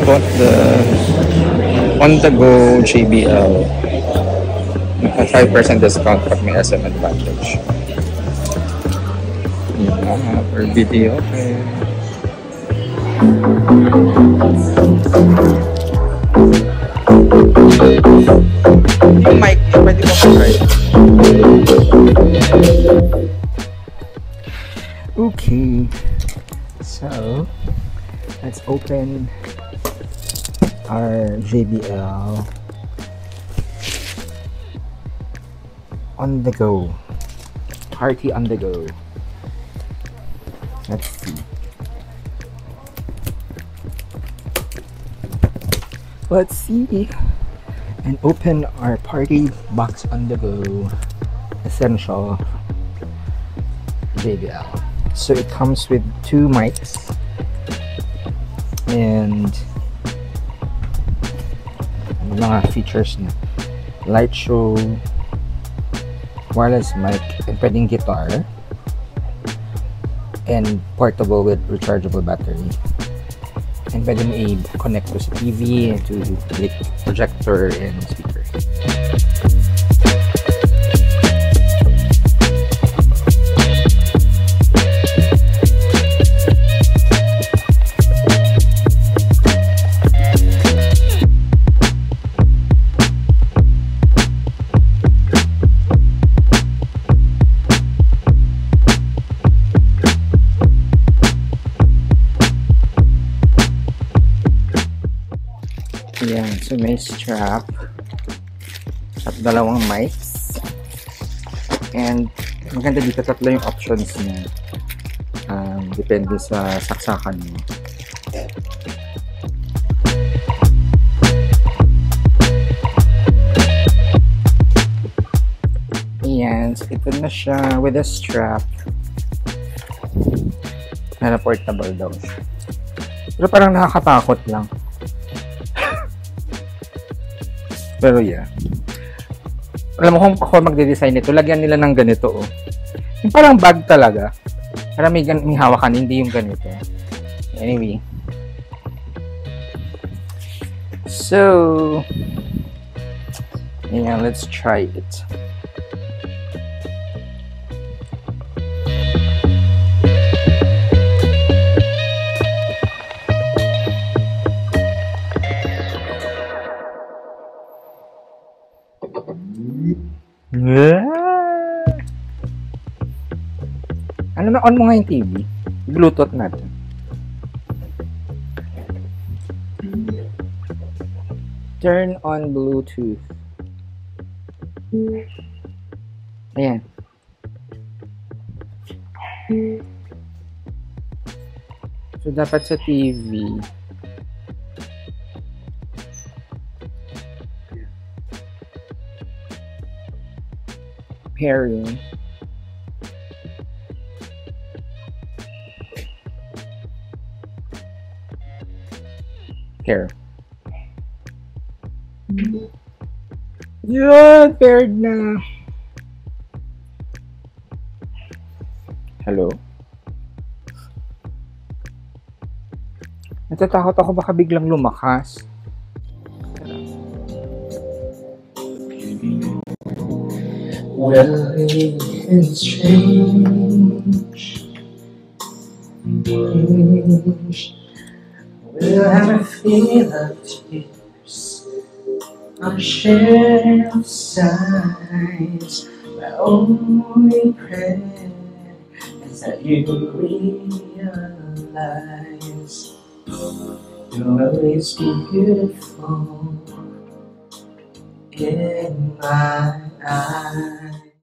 bought the on-the-go JBL. A 5% discount pag may SM Advantage. Yeah, for video. Okay. Yung mic, pwede mo try. Okay. So, let's open our JBL on the go. Party on the go. Let's see. Let's see and open our party box on the go essential JBL. So it comes with 2 mics and mga features na light show, wireless mic, and pwedeng guitar, and portable with rechargeable battery, and pwede mo i-connect to sa TV and to like projector and speaker. Yan, so may strap at 2 mics, and maganda dito 3 yung options niya, depende sa saksakan mo. Ayan, so ito na siya with a strap na portable daw siya, pero parang nakakatakot lang. Pero yeah. Alam mo kung ako magde-design nito, lagyan nila ng ganito, oh. Yung parang bag talaga. Para may hawakan, hindi yung ganito. Anyway. So, yeah, let's try it. Ano na, on mo nga yung TV. Bluetooth natin. Turn on Bluetooth. Ayan. So, dapat sa TV. Pairing. Here. Yun! Paired na. Hello? Natatakot ako baka biglang lumakas. Well, it's strange. We'll have a feel of tears, a share of sighs. My only prayer is that you realize you'll always be beautiful in my eyes.